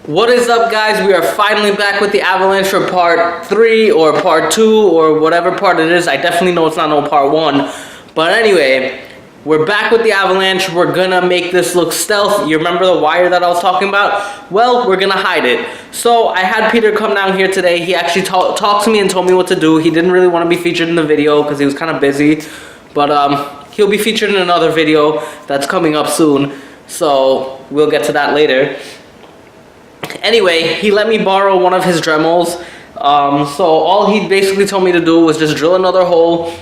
What is up, guys? We are finally back with the avalanche for part 3 or part 2 or whatever part it is. I definitely know it's not no part 1. But anyway, we're back with the avalanche. We're gonna make this look stealth. You remember the wire that I was talking about? Well, we're gonna hide it. So I had Peter come down here today. He actually talked to me and told me what to do. He didn't really want to be featured in the video because he was kind of busy. But he'll be featured in another video that's coming up soon. So we'll get to that later. Anyway, he let me borrow one of his Dremels. So all he basically told me to do was just drill another hole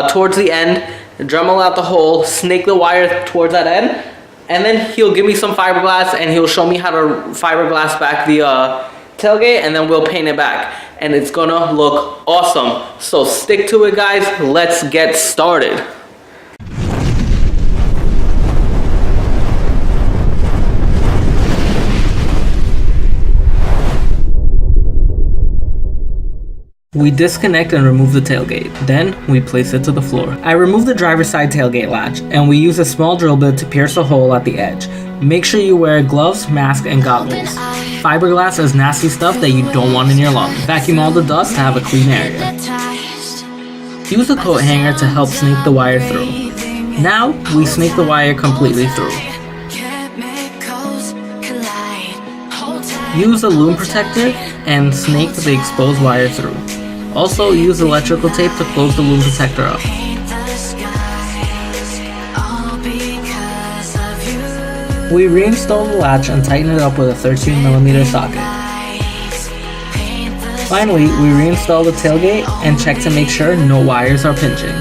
towards the end, Dremel out the hole, snake the wire towards that end, and then he'll give me some fiberglass and he'll show me how to fiberglass back the tailgate, and then we'll paint it back. And it's gonna look awesome. So stick to it, guys. Let's get started. We disconnect and remove the tailgate. Then, we place it to the floor. I remove the driver's side tailgate latch, and we use a small drill bit to pierce a hole at the edge. Make sure you wear gloves, mask, and goggles. Fiberglass is nasty stuff that you don't want in your lungs. Vacuum all the dust to have a clean area. Use a coat hanger to help snake the wire through. Now, we snake the wire completely through. Use a loom protector and snake the exposed wire through. Also, use electrical tape to close the loom protector up. We reinstall the latch and tighten it up with a 13mm socket. Finally, we reinstall the tailgate and check to make sure no wires are pinching.